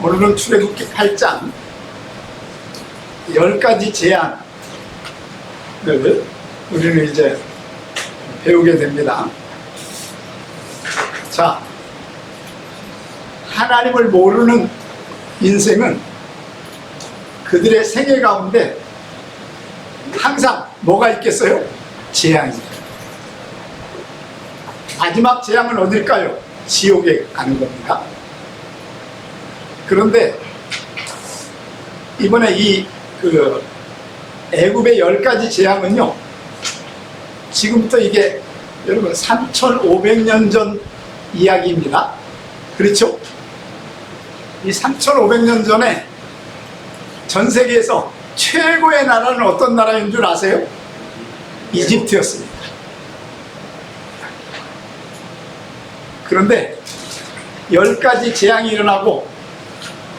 오늘은 출애굽기 8장 10가지 재앙을 우리는 이제 배우게 됩니다. 자, 하나님을 모르는 인생은 그들의 생애 가운데 항상 뭐가 있겠어요? 재앙입니다. 마지막 재앙은 어딜까요? 지옥에 가는 겁니다. 그런데 이번에 애굽의 10가지 재앙은요, 지금부터 이게 여러분 3,500년 전 이야기입니다. 그렇죠? 이 3,500년 전에 전 세계에서 최고의 나라는 어떤 나라인 줄 아세요? 이집트였습니다. 그런데 10가지 재앙이 일어나고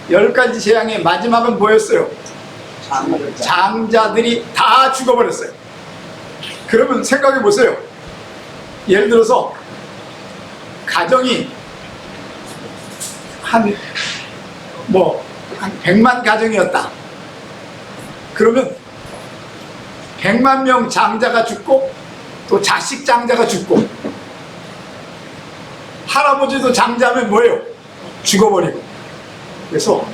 10가지 재앙의 마지막은 뭐였어요? 장자들이 다 죽어버렸어요. 그러면 생각해 보세요. 예를 들어서 가정이 한 100만 가정이었다. 그러면 100만 명 장자가 죽고 또 자식 장자가 죽고 할아버지도 장자면 뭐예요? 죽어버리고. 그래서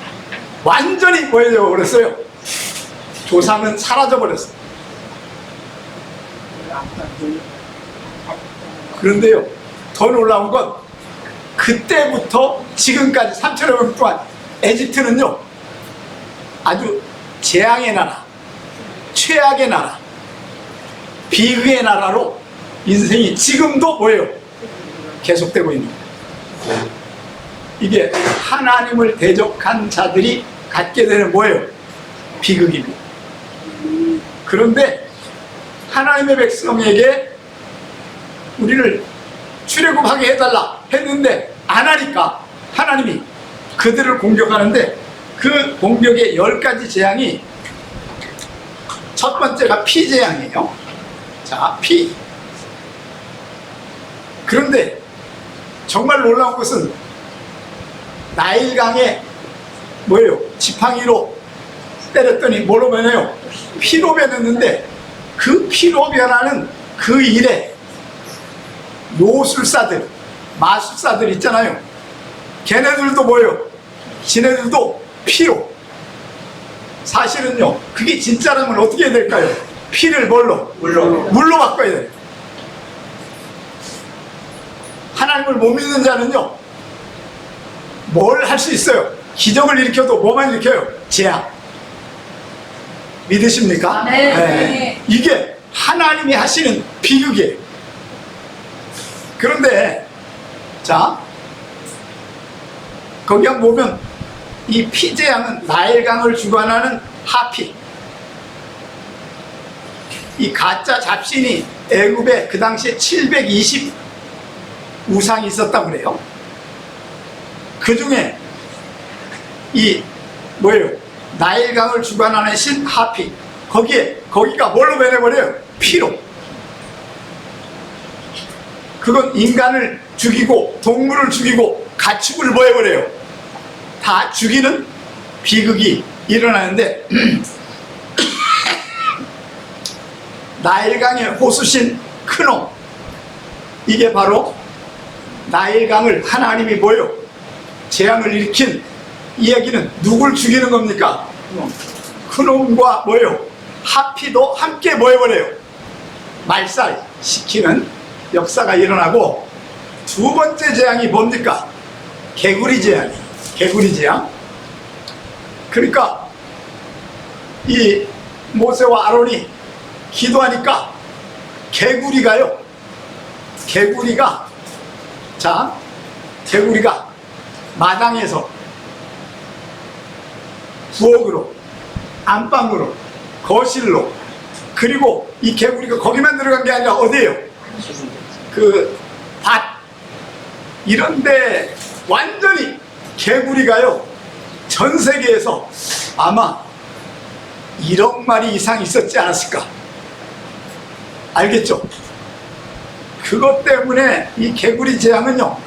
완전히 뭐예요? 그랬어요? 조상은 사라져버렸어요. 그런데요, 더 놀라운 건 그때부터 지금까지 3,500년 동안 에집트는요, 아주 재앙의 나라, 최악의 나라, 비극의 나라로 인생이 지금도 뭐예요? 계속되고 있는 거예요. 이게 하나님을 대적한 자들이 갖게 되는 뭐예요? 비극입니다. 그런데 하나님의 백성에게 우리를 출애굽하게 해달라 했는데 안 하니까 하나님이 그들을 공격하는데, 그 공격의 10가지 재앙이 첫 번째가 피 재앙이에요. 자, 피. 그런데 정말 놀라운 것은 나일강에 뭐예요? 지팡이로 때렸더니 뭐로 변해요? 피로 변했는데, 그 피로 변하는 그 일에 요술사들, 마술사들 있잖아요. 걔네들도 뭐예요? 지네들도 피로. 사실은요, 그게 진짜라면 어떻게 해야 될까요? 피를 뭘로? 물로 바꿔야 돼요. 하나님을 못 믿는 자는요, 뭘 할 수 있어요? 기적을 일으켜도 뭐만 일으켜요? 재앙. 믿으십니까? 네. 네. 이게 하나님이 하시는 비극이에요. 그런데 자, 거기 한번 보면 이 피재앙은 나일강을 주관하는 하피, 이 가짜 잡신이 애굽에 그 당시에 720 우상이 있었다고 그래요. 그 중에 이 뭐예요? 나일강을 주관하는 신 하피, 거기가 뭘로 변해버려요? 피로. 그건 인간을 죽이고 동물을 죽이고 가축을 뭐 해버려요? 다 죽이는 비극이 일어나는데 나일강의 호수신 크놈, 이게 바로 나일강을 하나님이 뭐예요? 재앙을 일으킨 이 얘기는 누굴 죽이는 겁니까? 크놈과 뭐예요? 하피도 함께 뭐 해버려요? 말살시키는 역사가 일어나고, 두 번째 재앙이 뭡니까? 개구리 재앙이에요. 개구리 재앙. 그러니까 이 모세와 아론이 기도하니까 개구리가 마당에서 부엌으로, 안방으로, 거실로, 그리고 이 개구리가 거기만 들어간 게 아니라 어디예요? 그 밭, 이런데 완전히 개구리가요, 전 세계에서 아마 1억 마리 이상 있었지 않았을까? 알겠죠? 그것 때문에 이 개구리 재앙은요,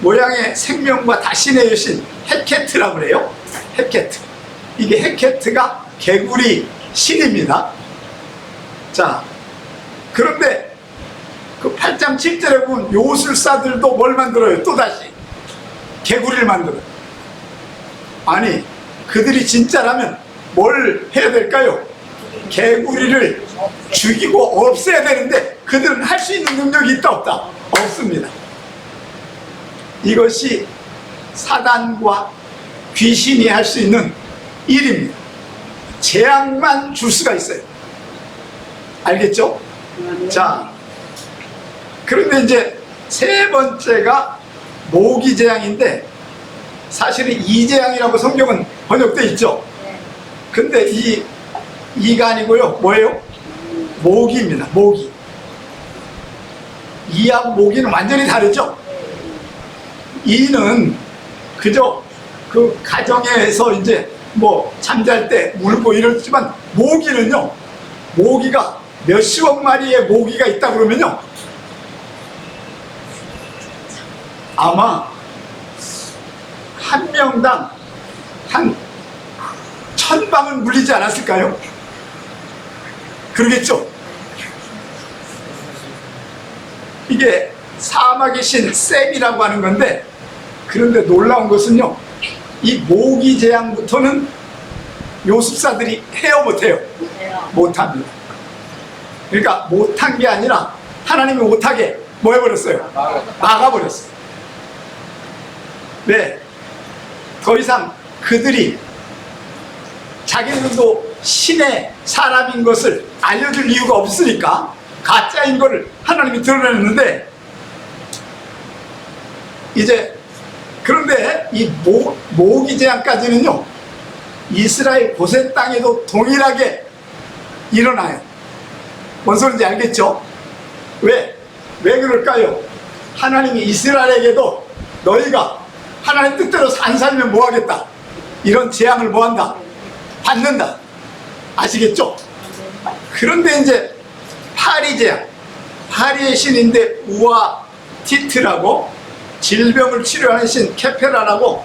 모양의 생명과 다신의 여신 헤케트라고 그래요. 헤케트. 이게 헤케트가 개구리 신입니다. 자, 그런데 그 8장 7절에 보면 요술사들도 뭘 만들어요? 또다시 개구리를 만들어요. 아니, 그들이 진짜라면 뭘 해야 될까요? 개구리를 죽이고 없애야 되는데 그들은 할 수 있는 능력이 있다 없다? 없습니다. 이것이 사단과 귀신이 할 수 있는 일입니다. 재앙만 줄 수가 있어요. 알겠죠? 자, 그런데 이제 세 번째가 모기재앙인데 사실은 이재앙이라고 성경은 번역되어 있죠. 근데 이가 아니고요. 뭐예요? 모기입니다. 모기. 이하고 모기는 완전히 다르죠. 이는 그저 그 가정에서 이제 뭐 잠잘 때 울고 이러지만 모기는요, 모기가 몇십억 마리의 모기가 있다 그러면요, 아마 한 명당 한 1000방은 물리지 않았을까요? 그러겠죠? 이게 사막의 신 셈이라고 하는 건데, 그런데 놀라운 것은요, 이 모기 재앙부터는 요술사들이 해요, 못해요? 못합니다. 그러니까 못한 게 아니라 하나님이 못하게 뭐 해버렸어요? 막아버렸어요. 네, 더 이상 그들이 자기들도 신의 사람인 것을 알려줄 이유가 없으니까 가짜인 것을 하나님이 드러냈는데, 이제 그런데 이 모기 재앙까지는요, 이스라엘 고센 땅에도 동일하게 일어나요. 뭔 소리인지 알겠죠? 왜 그럴까요? 하나님이 이스라엘에게도 너희가 하나님 뜻대로 안 살면 뭐 하겠다? 이런 재앙을 뭐 한다? 받는다. 아시겠죠? 그런데 이제 파리 재앙, 파리의 신인데 우아 티트라고, 질병을 치료하는 신 케페라라고.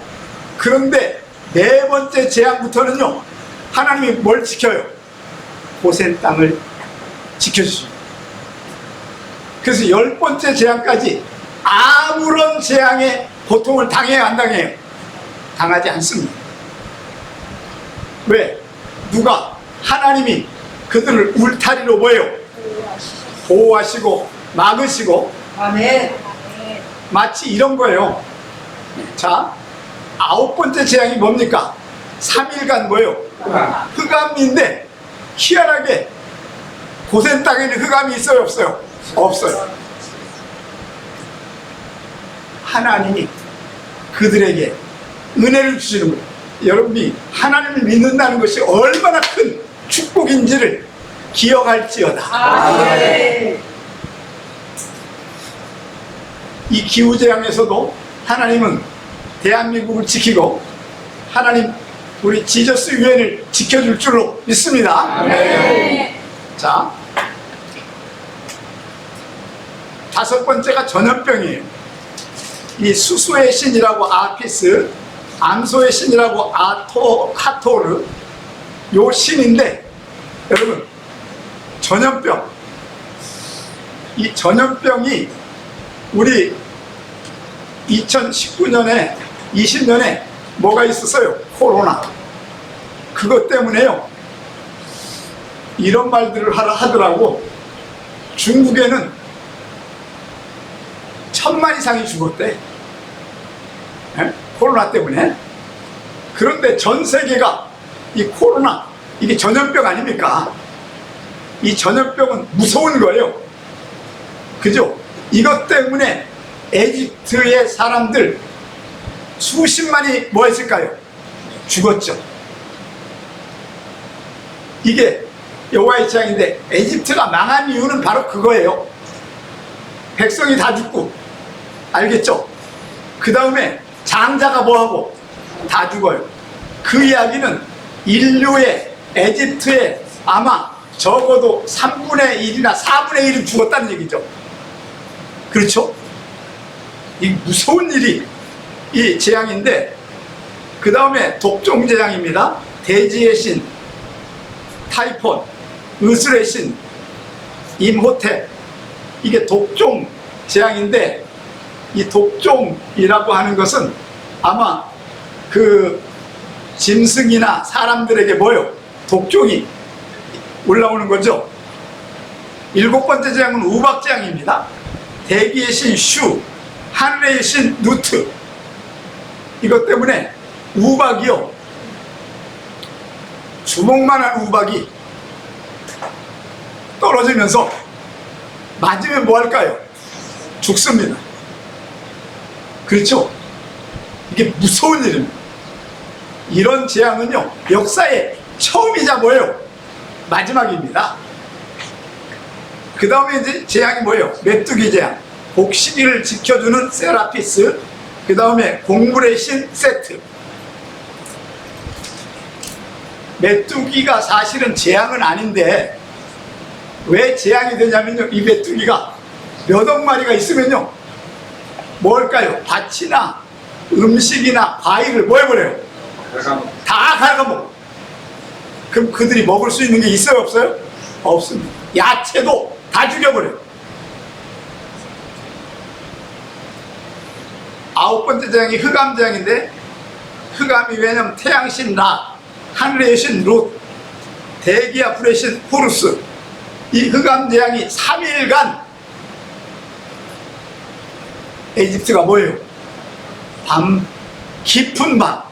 그런데 네 번째 재앙부터는요, 하나님이 뭘 지켜요? 고센 땅을 지켜주십니다. 그래서 10번째 재앙까지 아무런 재앙에 고통을 당해요, 안 당해요? 당하지 않습니다. 왜? 누가? 하나님이 그들을 울타리로 뭐예요? 보호하시고 막으시고. 아멘. 마치 이런 거예요. 자, 9번째 재앙이 뭡니까? 3일간 뭐예요? 흑암인데, 희한하게 고센 땅에는 흑암이 있어요, 없어요? 없어요. 하나님이 그들에게 은혜를 주시는 거예요. 여러분이 하나님을 믿는다는 것이 얼마나 큰 축복인지를 기억할지어다. 이 기후재앙에서도 하나님은 대한민국을 지키고 하나님 우리 지저스 유엔을 지켜줄 줄로 믿습니다. 자, 5번째가 전염병이에요. 이 수소의 신이라고 아피스, 암소의 신이라고 하토르, 요 신인데, 여러분, 전염병, 이 전염병이 우리 2019년에 20년에 뭐가 있었어요? 코로나. 그것 때문에요, 이런 말들을 하더라고. 중국에는 1000만 이상이 죽었대. 에? 코로나 때문에. 그런데 전 세계가 이 코로나, 이게 전염병 아닙니까? 이 전염병은 무서운 거예요. 그죠? 이것 때문에 에집트의 사람들 수십만이 뭐 했을까요? 죽었죠. 이게 여호와의 재앙인데, 에집트가 망한 이유는 바로 그거예요. 백성이 다 죽고, 알겠죠? 그 다음에 장자가 뭐하고 다 죽어요. 그 이야기는 인류의, 에집트의 아마 적어도 3분의 1이나 4분의 1은 죽었다는 얘기죠. 그렇죠? 이 무서운 일이 이 재앙인데, 그 다음에 독종 재앙입니다. 대지의 신, 타이폰, 의술의 신, 임호텔. 이게 독종 재앙인데, 이 독종이라고 하는 것은 아마 그 짐승이나 사람들에게 뭐요? 독종이 올라오는 거죠. 7번째 재앙은 우박 재앙입니다. 대기의 신 슈, 하늘의 신 누트. 이것 때문에 우박이요, 주먹만한 우박이 떨어지면서 맞으면 뭐 할까요? 죽습니다. 그렇죠? 이게 무서운 일입니다. 이런 재앙은요, 역사의 처음이자 뭐예요? 마지막입니다. 그 다음에 이제 재앙이 뭐예요? 메뚜기 재앙. 곡식을 지켜주는 세라피스. 그 다음에 곡물의 신 세트. 메뚜기가 사실은 재앙은 아닌데 왜 재앙이 되냐면요, 이 메뚜기가 몇억 마리가 있으면요, 뭘까요? 밭이나 음식이나 과일을 뭐 해버려요? 다 갉아먹어. 그럼 그들이 먹을 수 있는 게 있어요, 없어요? 없습니다. 야채도 다 죽여버려요. 9번째 재앙이 흑암 재앙인데, 흑암이 왜냐면 태양신 라, 하늘의 신 롯, 대기와 불의 신 호루스. 이 흑암 재앙이 3일간 에집트가 뭐예요? 밤, 깊은 밤.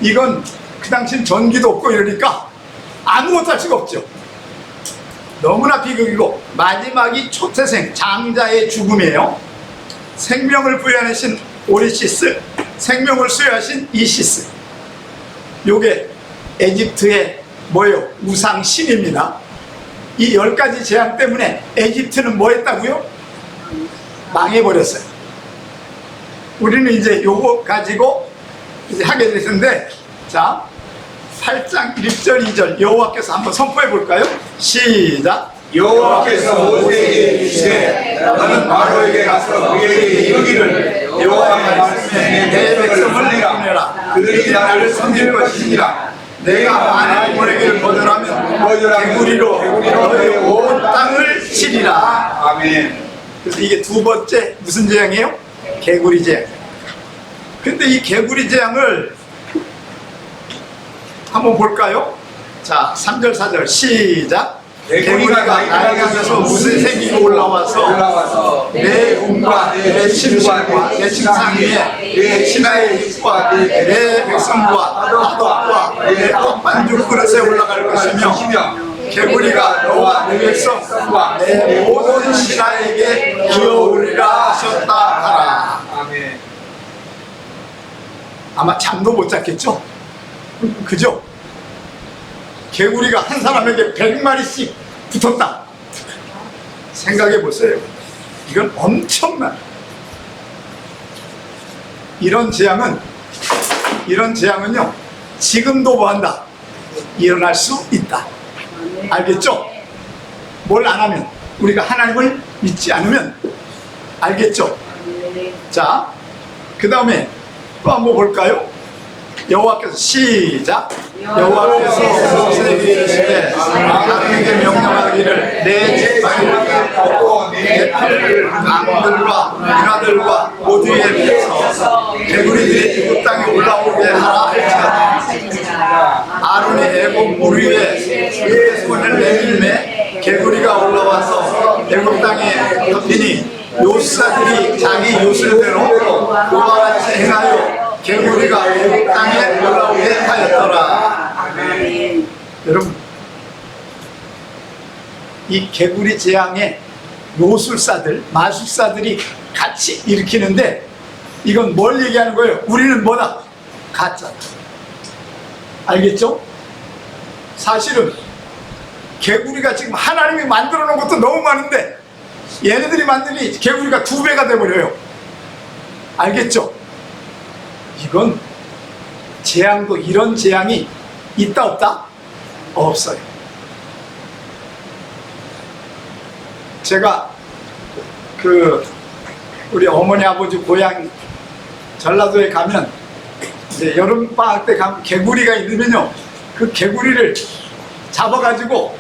이건 그 당시엔 전기도 없고 이러니까 아무것도 할 수가 없죠. 너무나 비극이고, 마지막이 초태생, 장자의 죽음이에요. 생명을 부여하신 오리시스, 생명을 수여하신 이시스. 요게 에집트의 뭐예요? 우상신입니다. 이 10가지 재앙 때문에 에집트는 뭐 했다고요? 망해버렸어요. 우리는 이제 요거 가지고 이제 하게 될 텐데, 자, 8장 1절 2절 여호와께서 한번 선포해 볼까요? 시작. 여호와께서 모세에게 이르시되 너는 바로에게 가서 그에게 이르기를 여호와의 말씀에 내 백성을 보내라. 그들이 나를 섬길 것이니라. 내가 만일 보내기를 거절하면 개구리로 너의 온 땅을 치리라. 아멘. 그래서 이게 두 번째 무슨 재앙이에요? 개구리 재앙. 근데 이 개구리 재앙을 한번 볼까요? 자, 3절 4절 시작. 개구리가 나에게 하면서 무슨 생기고 올라와서 내 궁과 내 침실과 내 침상 위에 내 신하의 입과 내 백성과 나덕과 내 떡반죽 그릇에 올라갈 것이며, 개구리가 너와 내 백성과 내 모든 신하에게 기어오리라 하셨다 하라. 아멘. 아마 잠도 못 잤겠죠? 그죠? 개구리가 한 사람에게 100마리씩 붙었다. 생각해 보세요. 이건 엄청난, 이런 재앙은요, 지금도 뭐 한다? 일어날 수 있다. 알겠죠? 뭘 안 하면, 우리가 하나님을 믿지 않으면, 알겠죠? 자, 그 다음에 또 한번 볼까요? 여호와께서 시작. 여호와께서 모세에게 이르시되 아론에게 명령하기를 내 지팡이를 꺾고 내 팔을 강들과 인하들과 모두에 비춰서 개구리들이 이곳 땅에 올라오게 하라 할지어다. 아론이 애굽 물 위에 그의 손을 내밀매 개구리가 올라와서 애굽 땅에 덮이니 요수사들이 자기 요술대로 그와 같이 행하여 개구리가 애굽 땅에 올라오게 하였더라. 아멘. 여러분, 이 개구리 재앙에 요술사들, 마술사들이 같이 일으키는데, 이건 뭘 얘기하는 거예요? 우리는 뭐다? 가짜다. 알겠죠? 사실은 개구리가 지금 하나님이 만들어 놓은 것도 너무 많은데 얘네들이 만드니 개구리가 2배가 돼버려요. 알겠죠? 이건 재앙도 이런 재앙이 있다 없다? 없어요. 제가 우리 어머니 아버지 고향 전라도에 가면 이제 여름방학 때 가면 개구리가 있으면요, 그 개구리를 잡아가지고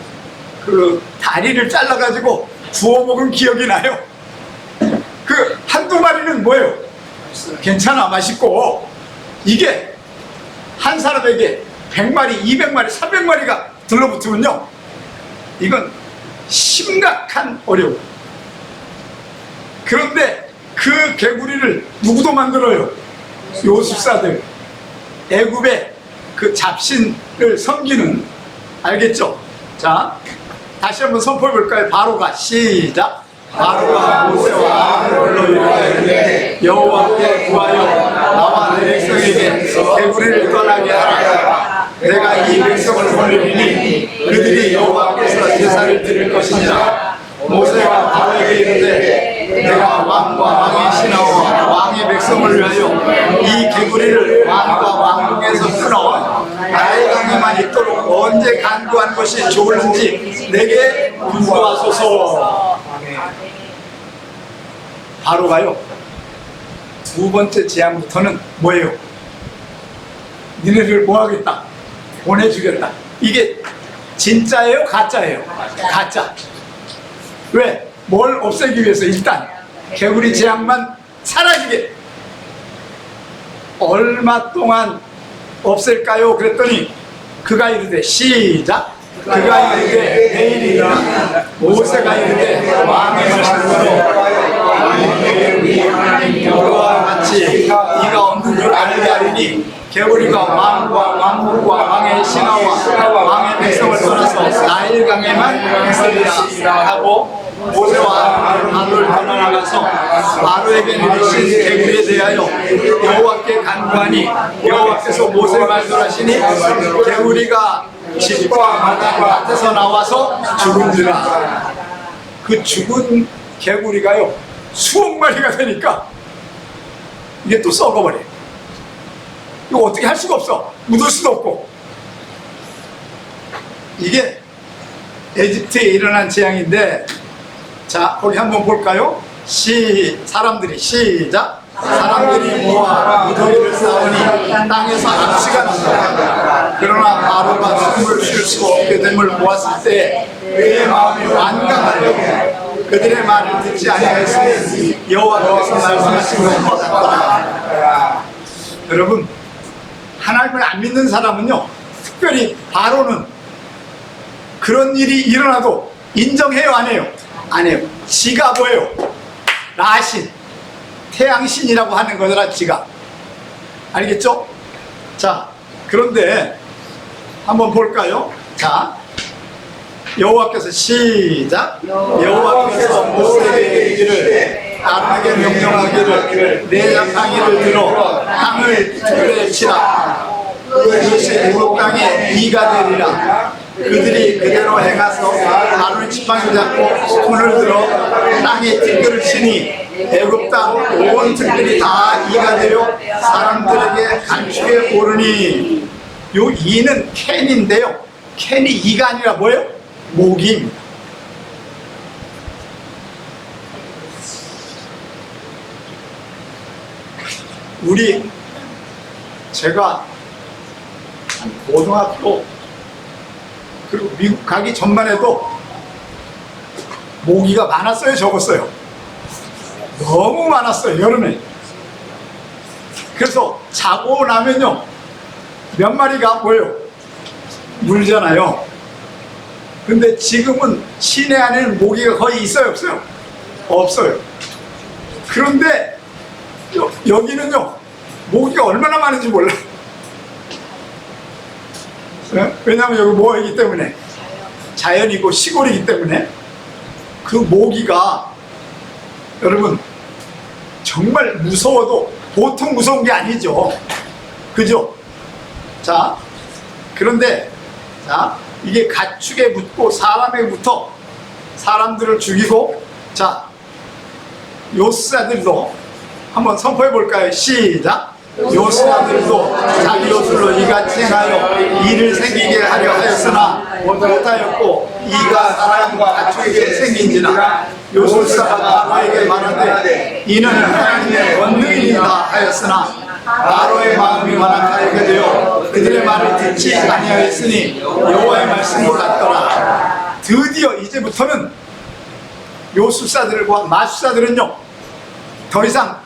그 다리를 잘라가지고 구워 먹은 기억이 나요. 그 한두 마리는 뭐예요? 괜찮아, 맛있고. 이게 한 사람에게 100마리, 200마리, 300마리가 들러붙으면요, 이건 심각한 어려움. 그런데 그 개구리를 누구도 만들어요? 요술사들. 애굽의 그 잡신을 섬기는, 알겠죠? 자, 다시 한번 선포해 볼까요? 바로가 시작. 바로가 모세와 아론을 이르되 여호와께 구하여 나와 내 백성에게 개구리를 떠나게 하라. 내가 이 백성을 보내리니 그들이 여호와께서 제사를 드릴 것이니라. 모세가 바로에게 이르되 내가 왕과 왕의 신하와 왕의 백성을 위하여 이 개구리를 왕과 왕궁에서 끊어 나의 강에만 있도록 언제 간구한 것이 좋을는지 내게 분부하소서. 바로가요, 두 번째 재앙부터는 뭐예요? 니네들 뭐 하겠다? 보내주겠다. 이게 진짜예요? 가짜예요? 가짜. 왜? 뭘 없애기 위해서? 일단 개구리 재앙만 사라지게. 얼마 동안 없앨까요? 그랬더니 그가 이르되 시작. 그가 이르되 내일이라. 모세가 이르되 왕의 말씀으로 여호와 같이 이가 없는 줄 알게 하리니 개구리가 왕과 왕국과 왕의 신하와 왕의 백성을 떠나서 나일 강에만 있으리라 하고 모세와 아론을 떠나나가서 바로에게 내리신 개구리에 대하여 여호와께 간구하니 여호와께서 모세의 말들 하시니 개구리가 집과 마당 밭에서 나와서 죽은지라. 그 죽은 개구리가요 수억 마리가 되니까 이게 또 썩어버려. 이거 어떻게 할 수가 없어. 묻을 수도 없고. 이게 에집트에 일어난 재앙인데, 자, 거기 한번 볼까요? 사람들이 시작. 사람들이 모아 무더기를 쌓으니 땅에서 악취가 난다. 그러나 바로가 숨을 쉴 수 없게 됨을 보았을 때 그의 마음이 완강하려고 그들의 말을 듣지 아니하였으니 여호와께서 말씀하신 것 같더라. 여러분, 하나님을 안 믿는 사람은요, 특별히 바로는 그런 일이 일어나도 인정해요, 안 해요? 안 해요. 지가 뭐예요? 라신, 태양신이라고 하는 거더라, 지가. 알겠죠? 자, 그런데 한번 볼까요? 자, 여호와께서 시작. 여호와께서 모세에게 이르기를 아론에게 명령하기를 내 향기를 들어 땅을 둘에 치라. 그것이 애굽 땅에 이가 되리라. 그들이 그대로 행하서 아론의 지팡이를 잡고 손을 들어 땅에 티끌을 치니 애굽 땅 온 들들이 다 이가 되려 사람들에게 간축에 오르니. 요 이는 캔인데요, 캔이 이가 아니라 뭐예요? 모기입니다. 제가 고등학교 그리고 미국 가기 전만 해도 모기가 많았어요, 적었어요? 너무 많았어요, 여름에. 그래서 자고 나면요, 몇 마리가 뭐예요? 물잖아요. 근데 지금은 시내 안에는 모기가 거의 있어요, 없어요? 없어요. 그런데 여기는요, 모기가 얼마나 많은지 몰라요. 왜냐하면 여기 뭐이기 때문에, 자연이고 시골이기 때문에. 그 모기가 여러분 정말 무서워도 보통 무서운 게 아니죠, 그죠? 자, 그런데 자, 이게 가축에 붙고 사람에 붙어 사람들을 죽이고. 자, 요사들도 한번 선포해 볼까요? 시작. 요술아들도 자기 요술로 이같이 행하여 이를 생기게 하려 하였으나 못하였고 이가 사람과 갖추게 생긴지라 요술사가 바로에게 말하되 이는 하나님의 권능이니라 하였으나 바로의 마음이 완악하게 되어 그들의 말을 듣지 아니하였으니 여호와의 말씀을 갔더라. 드디어 이제부터는 요술사들과 마술사들은요 더 이상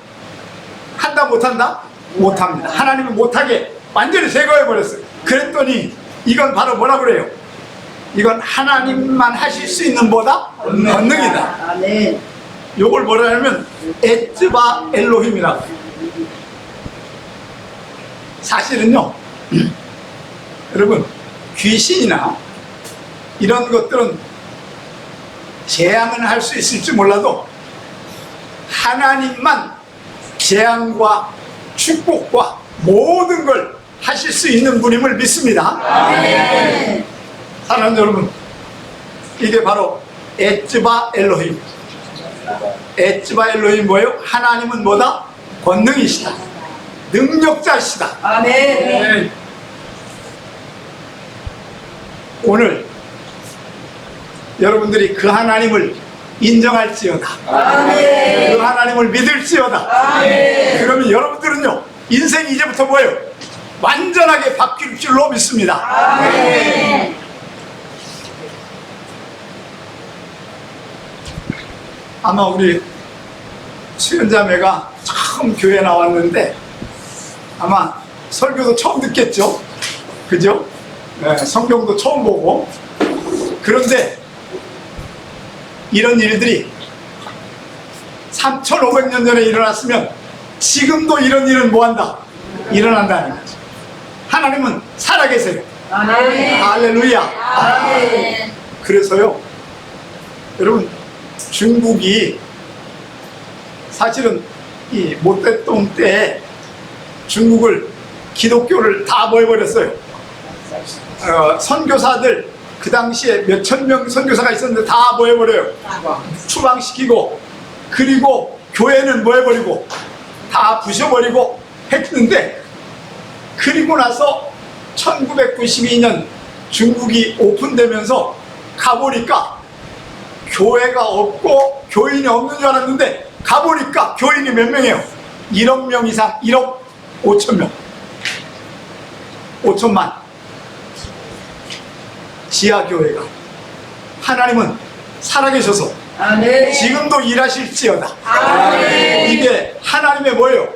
한다 못한다? 못합니다. 하나님은 못하게 완전히 제거해버렸어요. 그랬더니 이건 바로 뭐라 그래요? 이건 하나님만 하실 수 있는 보다 권능이다. 요걸 뭐라 하면 에츠바 엘로힘이라고 해요. 사실은요 여러분 귀신이나 이런 것들은 재앙은 할 수 있을지 몰라도 하나님만 재앙과 축복과 모든 걸 하실 수 있는 분임을 믿습니다. 사랑하는 여러분, 이게 바로 에츠바 엘로힘. 에츠바 엘로힘 뭐예요? 하나님은 뭐다? 권능이시다. 능력자시다. 아멘. 오늘 여러분들이 그 하나님을 인정할지어다. 아멘. 그 하나님을 믿을지어다. 아멘. 그러면 여러분들은요 인생이 이제부터 뭐예요? 완전하게 바뀔 줄로 믿습니다. 아멘. 아마 우리 수연자매가 처음 교회 나왔는데 아마 설교도 처음 듣겠죠? 그죠? 네, 성경도 처음 보고. 그런데 이런 일들이 3,500년 전에 일어났으면 지금도 이런 일은 뭐한다? 일어난다는 거죠. 하나님은 살아계세요. 아멘. 할렐루야. 아멘. 그래서요 여러분 중국이 사실은 이 모태똥 때 중국을 기독교를 다 모여버렸어요. 선교사들 그 당시에 몇천 명 선교사가 있었는데 다 모여버려요. 추방시키고 그리고 교회는 모여버리고 다 부셔버리고 했는데 그리고 나서 1992년 중국이 오픈되면서 가보니까 교회가 없고 교인이 없는 줄 알았는데 가보니까 교인이 몇 명이에요? 1억 명 이상, 1억 5천 명, 5천만 지하교회가. 하나님은 살아계셔서 아멘. 지금도 일하실지어다. 아멘. 이게 하나님의 뭐예요?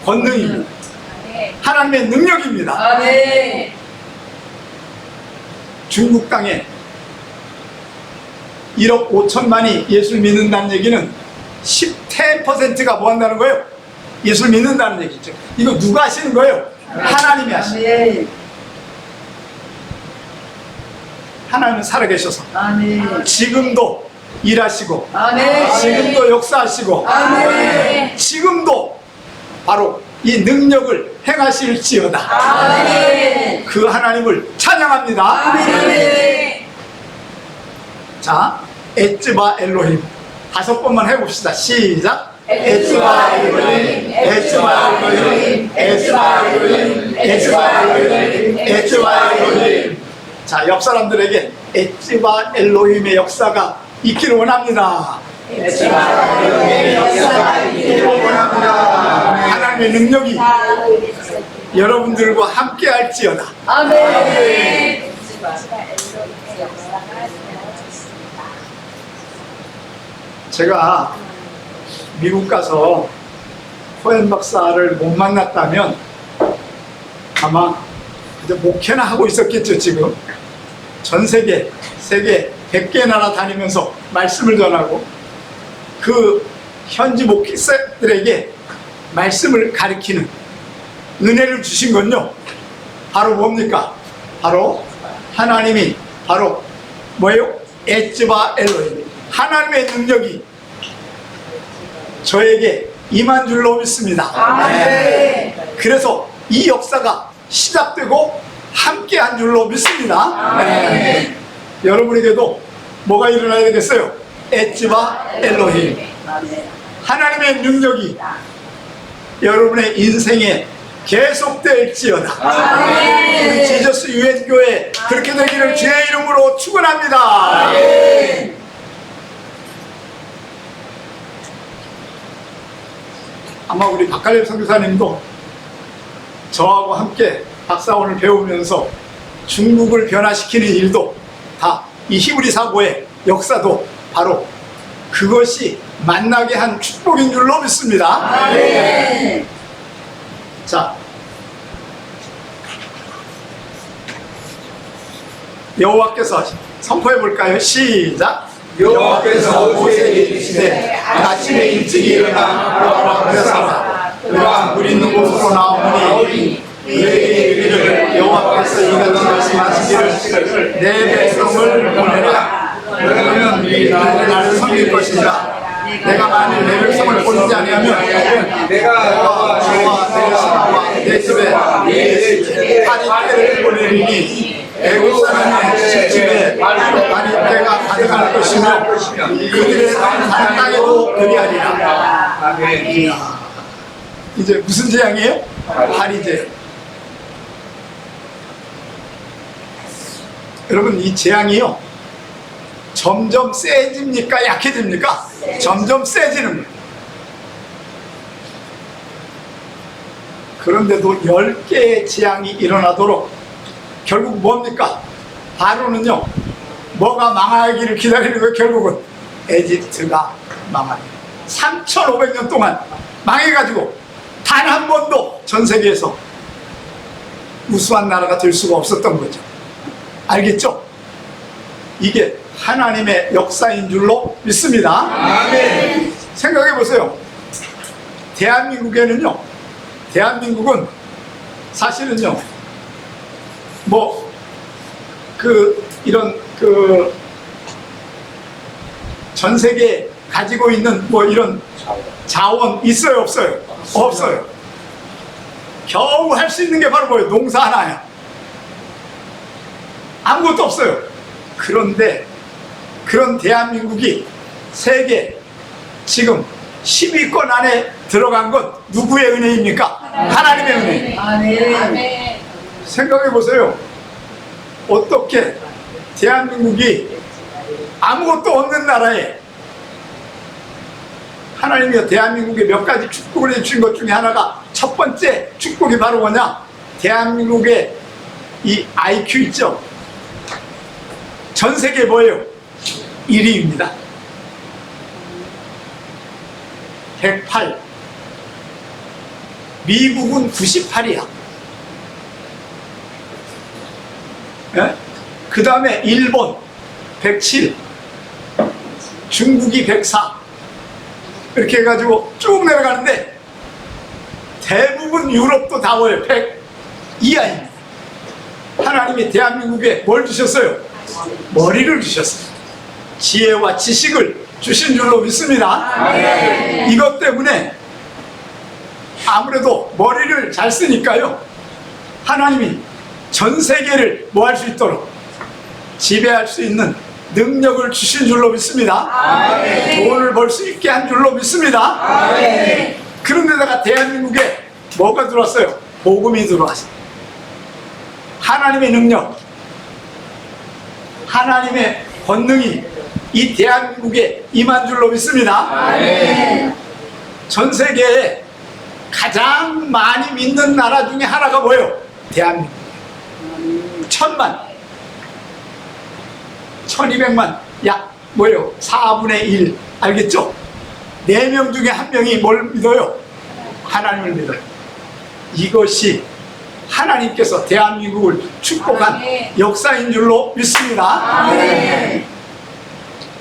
권능입니다. 하나님의 능력입니다. 아멘. 중국 땅에 1억 5천만이 예수를 믿는다는 얘기는 10%가 뭐 한다는 거예요? 예수를 믿는다는 얘기죠. 이거 누가 하시는 거예요? 하나님이 하시는 거예요. 아멘. 하나님은 살아계셔서 아멘. 지금도 일하시고 아멘. 지금도 역사하시고 아멘. 지금도 바로 이 능력을 행하실지어다. 아멘. 그 하나님을 찬양합니다. 아멘. 자, 에츠바 엘로힘 5번만 해봅시다. 시작. 에츠바 엘로힘, 에츠바 엘로힘, 에츠바 엘로힘, 에츠바 엘로힘, 에츠바 엘로힘. 자, 옆 사람들에게 에츠바 엘로힘의 역사가 있기를 원합니다. 에츠바 엘로힘의 역사가 있기를 원합니다. 하나님의 능력이 여러분들과 함께 할지어다. 아멘. 제가 미국 가서 코엔 박사를 못 만났다면 아마 그저 목회나 하고 있었겠죠. 지금 전 세계 100개 나라 다니면서 말씀을 전하고 그 현지 목회자들에게 말씀을 가르치는 은혜를 주신 건요 바로 뭡니까? 바로 하나님이 바로 뭐예요? 에츠바 엘로힘, 하나님의 능력이 저에게 임한 줄로 믿습니다. 아멘. 그래서 이 역사가 시작되고 함께한 줄로 믿습니다. 아멘. 여러분에게도 뭐가 일어나야 되겠어요? 에츠바 엘로힘, 아멘. 하나님의 능력이 여러분의 인생에 계속될지어다. 아멘. 우리 지저스 유엔교회 그렇게 되기를 주의 이름으로 축원합니다. 아마 우리 박갈렙 선교사님도 저하고 함께 박사원을 배우면서 중국을 변화시키는 일도 다 이 히브리 사고의 역사도 바로 그것이 만나게 한 축복인 줄로 믿습니다. 아멘. 자, 여호와께서 선포해 볼까요? 시작. 여호와께서 모세에게 이르시되 아침에 일찍 일어나 그와 그러사라 그가 물 있는 곳으로 나오니 그에게 이르기를 여호와께서 이같이 말씀하시기를 내 백성을 보내라. 그러면 그들이 나를 섬길 것이라. 내가 만일 내 백성을 보내지 아니하면 내가 너와 내 신하와 내 집에 파리떼를 보내리니 애국 사람의 집에 파리떼가 가득할 것이며 그들의 사는 땅에도 그리하리라. 아멘. 이제 무슨 재앙이에요? 파리재. 여러분, 이 재앙이요 점점 세집니까 약해집니까? 점점 세지는 거예요. 그런데도 10개의 재앙이 일어나도록 결국 뭡니까? 바로는요 뭐가 망하기를 기다리는 거예요. 결국은 에집트가 망합니다. 3,500년 동안 망해가지고 단 한 번도 전 세계에서 우수한 나라가 될 수가 없었던 거죠. 알겠죠? 이게 하나님의 역사인 줄로 믿습니다. 아멘. 생각해 보세요. 대한민국은 사실은요, 전 세계에 가지고 있는 이런 자원 있어요, 없어요? 없어요. 겨우 할 수 있는 게 바로 뭐예요? 농사 하나야. 아무것도 없어요. 그런데 그런 대한민국이 세계 지금 10위권 안에 들어간 건 누구의 은혜입니까? 하나님의 은혜. 아멘. 생각해 보세요. 어떻게 대한민국이 아무것도 없는 나라에 하나님이 대한민국에 몇 가지 축복을 해주신 것 중에 하나가 첫 번째 축복이 바로 뭐냐? 대한민국의 이 IQ 있죠? 전 세계 뭐예요? 1위입니다. 108. 미국은 98이야. 그 다음에 일본 107, 중국이 104. 이렇게 해가지고 쭉 내려가는데 대부분 유럽도 다 뭐예요? 100 이하입니다. 하나님이 대한민국에 뭘 주셨어요? 머리를 주셨어요. 지혜와 지식을 주신 줄로 믿습니다. 이것 때문에 아무래도 머리를 잘 쓰니까요, 하나님이 전 세계를 뭐 할 수 있도록 지배할 수 있는 능력을 주신 줄로 믿습니다. 돈을 벌 수 있게 한 줄로 믿습니다. 그런데다가 대한민국에 뭐가 들어왔어요? 복음이 들어왔어요. 하나님의 능력, 하나님의 권능이 이 대한민국에 임한 줄로 믿습니다. 전 세계에 가장 많이 믿는 나라 중에 하나가 뭐예요? 대한민국. 1000만, 1200만, 약 뭐예요? 4분의 1. 알겠죠? 4명 중에 1명이 뭘 믿어요? 하나님을 믿어요. 이것이 하나님께서 대한민국을 축복한 역사인 줄로 믿습니다.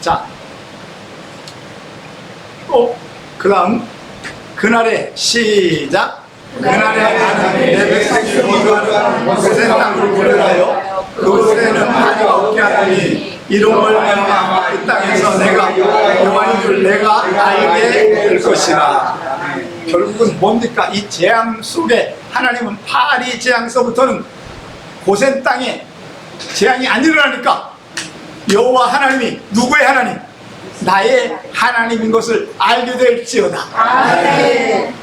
자, 또 그 다음 그날에 시작. 그날에 나는 내 백성이 거주하는 고센 땅을 보내라요. 그곳에는 파리가 없게 하더니 이름을 말미암아 그 땅에서 내가 여호와인 줄 내가 알게 될 것이라. 결국은 뭡니까? 이 재앙 속에 하나님은 파리 재앙서부터는 고센 땅에 재앙이 안 일어나니까 여호와 하나님이 누구의 하나님? 나의 하나님인 것을 알게 될지어다.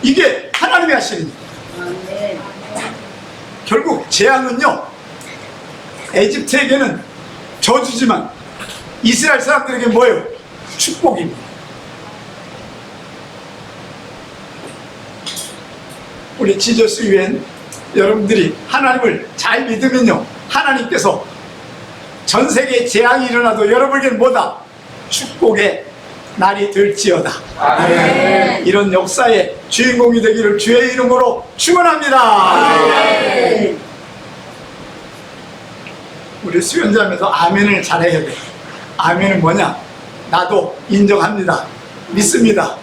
이게 하나님이 하시는 일이에요. 결국 재앙은요, 에집트에게는 저주지만 이스라엘 사람들에게 뭐예요? 축복입니다. 우리 지저스 유엔 여러분들이 하나님을 잘 믿으면요, 하나님께서 전 세계에 재앙이 일어나도 여러분에게는 뭐다? 축복의 날이 될지어다. 아멘. 이런 역사의 주인공이 되기를 주의 이름으로 축원합니다. 아멘. 우리 수연자면서 아멘을 잘해야 돼. 아멘은 뭐냐? 나도 인정합니다. 믿습니다.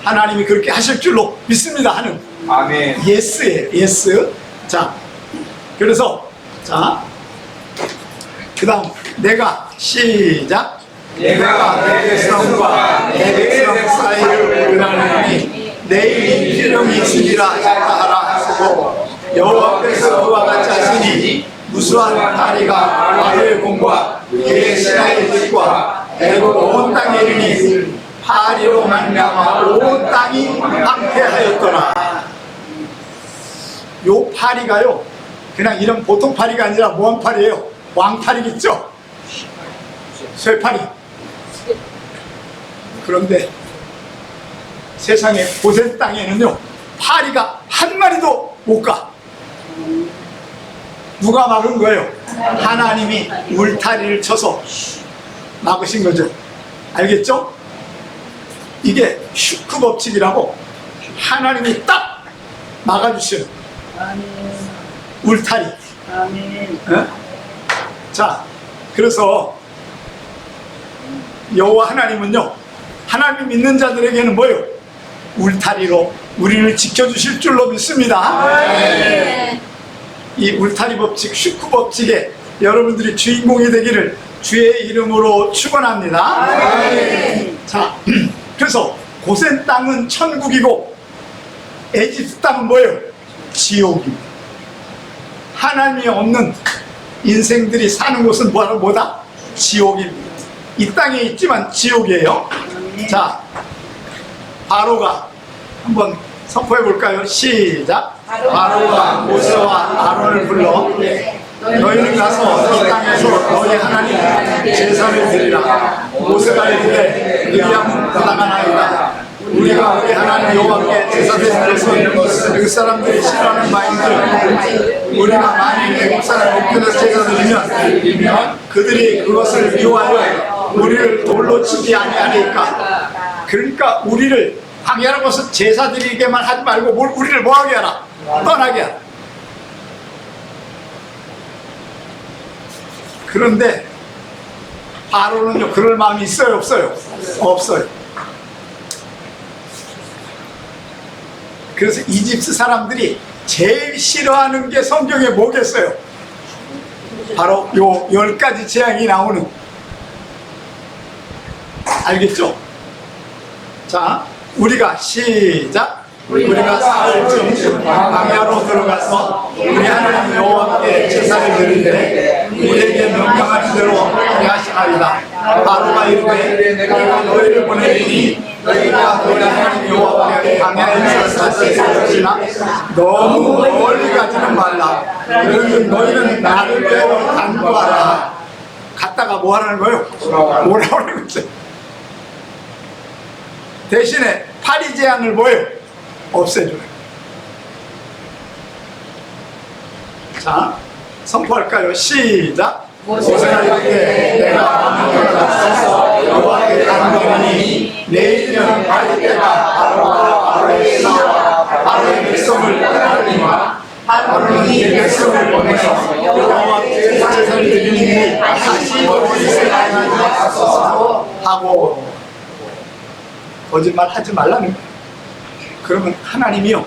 하나님이 그렇게 하실 줄로 믿습니다 하는 아멘. 예스예요. 예스. 자, 그래서 자, 그 다음 내가 시작. 내가 내 백성과 내 백성 사이를 구별하니 내일 필령이 있으리라 자하라 하시고 여호와께서 그와 같이 하시니 무수한 다리가 바로의 공과 그의 신하의 뜻과 애국 온 땅에 이르니 파리로 말미암아 온 땅이 황폐하였더라. 요 파리가요, 그냥 이런 보통 파리가 아니라 뭐한 파리예요? 왕파리겠죠? 쇠파리. 그런데 세상의 고센 땅에는요, 파리가 한 마리도 못 가. 누가 막은 거예요? 하나님이 울타리를 쳐서 막으신 거죠. 알겠죠? 이게 슈크 법칙이라고 하나님이 딱 막아주시는 울타리. 아멘. 어? 자, 그래서 여호와 하나님은요, 하나님 믿는 자들에게는 뭐예요? 울타리로 우리를 지켜주실 줄로 믿습니다. 아멘. 이 울타리 법칙, 슈크 법칙에 여러분들이 주인공이 되기를 주의 이름으로 축원합니다. 아멘. 자, 그래서 고센 땅은 천국이고 에집트 땅은 뭐예요? 지옥입니다. 하나님이 없는 인생들이 사는 곳은 뭐다? 지옥입니다. 이 땅에 있지만 지옥이에요. 자, 바로가 한번 선포해 볼까요? 시작. 바로가 모세와 아론을 불러 너희는 가서 이 땅에서 너희 하나님 제사를 드리라. 모세가 이르되 미리암은 부당하나이다. 우리가 우리 하나님 여호와께 제사 드리는 것은 그 사람들이 싫어하는 바인들, 우리가 만일 외국 사람 목표에서 제사 드리면 그들이 그것을 미워하여 우리를 돌로 치지 아니하리까. 그러니까 우리를 방해하는 것은 제사 드리게만 하지 말고 우리를 뭐하게 하라? 떠나게 하라. 그런데 바로는요, 그럴 마음이 있어요, 없어요? 없어요. 그래서 이집트 사람들이 제일 싫어하는 게 성경에 뭐겠어요? 바로 요 10가지 재앙이 나오는, 알겠죠? 자, 우리가 시작. 우리가 사흘쯤 광야로 들어가서 우리 하나님 여호와께 제사를 드리되 우리에게 명령하신 대로 하시나이다. 바로가 이르되 내가 너희를 보내리니 너희가 너희 하나님 여호와께 광야에서 사시는 것이나 너무 멀리 가지는 말라. 그러면 너희는 나를 배워 간구하라. 갔다가 뭐 하라는 거예요? 오라는 거죠. 대신에 파리 재앙을 뭐예요? 없애줘요. 자, 선포할까요? 시작. 모세가 이르되 내가 하늘에 나서서 여호와께 간구하니 내일이면 파리 때가 바로의 신하와 바로의 백성을 떠나리니와 바로는 이 백성을 보내서 여호와께 제사를 드리니 다시 이스라엘에 가소서 하고, 거짓말 하지 말라는 거예요. 그러면 하나님이요,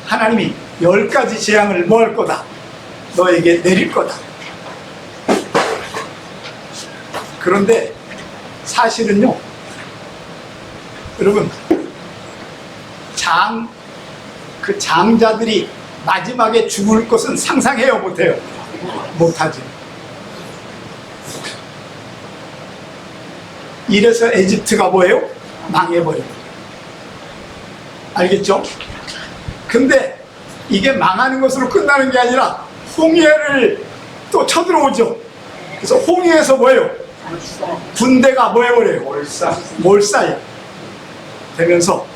하나님이 10가지 재앙을 뭐 할 거다? 너에게 내릴 거다. 그런데 사실은요, 여러분, 그 장자들이 마지막에 죽을 것은 상상해요, 못해요? 못하지. 이래서 에집트가 뭐예요? 망해버려요. 알겠죠? 근데 이게 망하는 것으로 끝나는 게 아니라 홍해를 또 쳐들어오죠. 그래서 홍해에서 뭐예요? 군대가 뭐 해버려요? 몰살 되면서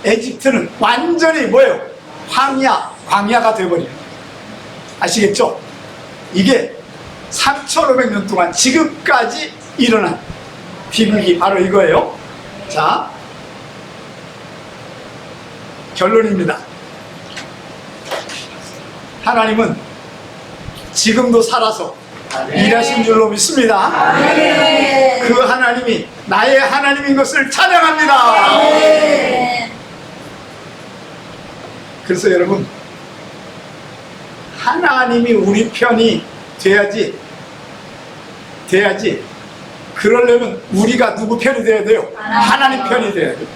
에집트는 완전히 뭐예요? 광야가 되어버려요. 아시겠죠? 이게 3,500년 동안 지금까지 일어난 비극이 바로 이거예요. 자, 결론입니다. 하나님은 지금도 살아서 일하신 줄로 믿습니다. 그 하나님이 나의 하나님인 것을 찬양합니다. 그래서 여러분, 하나님이 우리 편이 돼야지 그러려면 우리가 누구 편이 돼야 돼요? 하나님 편이 돼야 돼요.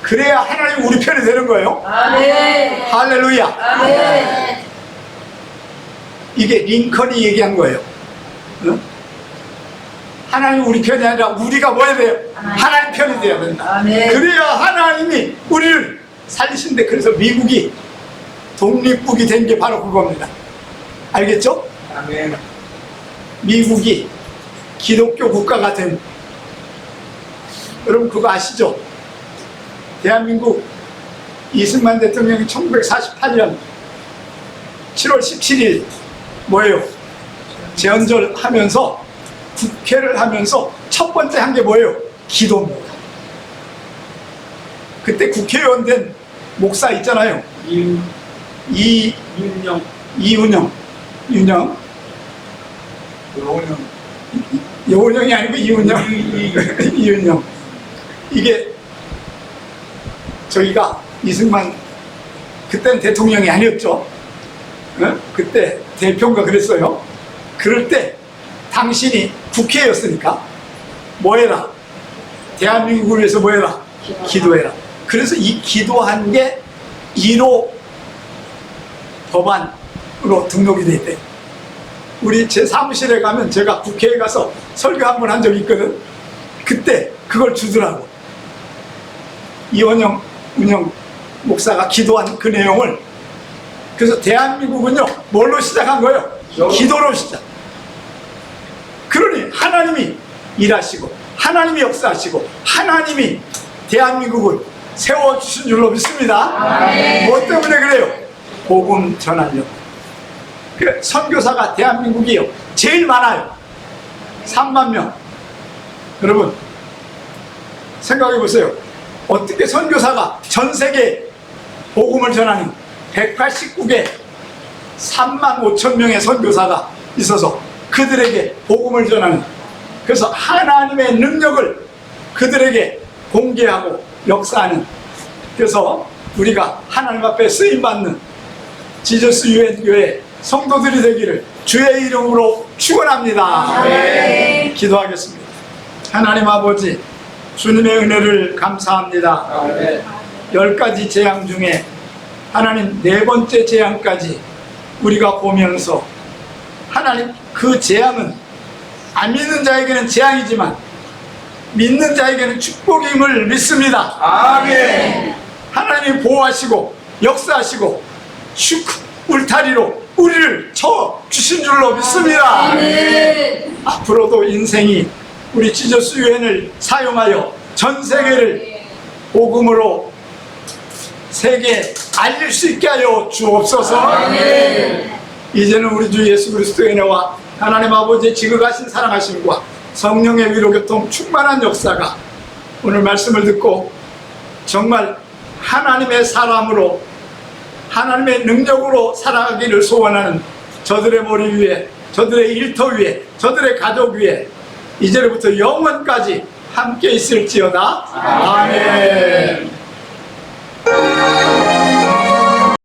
그래야 하나님 우리 편이 되는 거예요. 할렐루야. 이게 링컨이 얘기한 거예요. 응? 하나님 우리 편이 아니라 우리가 뭐 해야 돼요? 하나님 편이 돼야 된다. 그래야 하나님이 우리를 살리신대. 그래서 미국이 독립국이 된 게 바로 그겁니다. 알겠죠? 미국이 기독교 국가가 된, 여러분 그거 아시죠? 대한민국 이승만 대통령이 1948년 7월 17일 뭐예요? 재헌절 하면서 국회를 하면서 첫 번째 한 게 뭐예요? 기도입니다. 그때 국회의원 된 목사 있잖아요. 여운형이 아니고 이운영. 이운영. 이게 저희가 이승만 그때는 대통령이 아니었죠. 그때 대표인가 그랬어요. 그럴 때 당신이 국회였으니까 뭐 해라? 대한민국을 위해서 뭐 해라? 기도해라. 그래서 이 기도한 게 1호 법안으로 등록이 돼 있대. 우리 제 사무실에 가면 제가 국회에 가서 설교 한 번 한 적이 있거든. 그때 그걸 주더라고. 이원영 목사가 기도한 그 내용을. 그래서 대한민국은요 뭘로 시작한 거예요? 기도로 시작. 그러니 하나님이 일하시고 하나님이 역사하시고 하나님이 대한민국을 세워주신 줄로 믿습니다. 뭐 때문에 그래요? 복음 전하려고. 선교사가 대한민국이요 제일 많아요. 3만 명. 여러분 생각해 보세요. 어떻게 선교사가 전 세계 복음을 전하는 189개 3만 5천 명의 선교사가 있어서 그들에게 복음을 전하는, 그래서 하나님의 능력을 그들에게 공개하고 역사하는, 그래서 우리가 하나님 앞에 쓰임받는 지저스 유엔 교회 성도들이 되기를 주의 이름으로 축원합니다. 기도하겠습니다. 하나님 아버지, 주님의 은혜를 감사합니다. 10가지 재앙 중에 하나님 4번째 재앙까지 우리가 보면서 하나님 그 재앙은 안 믿는 자에게는 재앙이지만 믿는 자에게는 축복임을 믿습니다. 아멘. 하나님 보호하시고 역사하시고 울타리로 우리를 쳐 주신 줄로 믿습니다. 앞으로도 인생이 우리 지저스 유엔을 사용하여 전 세계를 복음으로 세계에 알릴 수 있게 하여 주옵소서. 이제는 우리 주 예수 그리스도의 은혜와 하나님 아버지의 지극하신 사랑하심과 성령의 위로 교통 충만한 역사가 오늘 말씀을 듣고 정말 하나님의 사람으로 하나님의 능력으로 살아가기를 소원하는 저들의 머리 위에, 저들의 일터 위에, 저들의 가족 위에 이제부터 영원까지 함께 있을지어다. 아멘.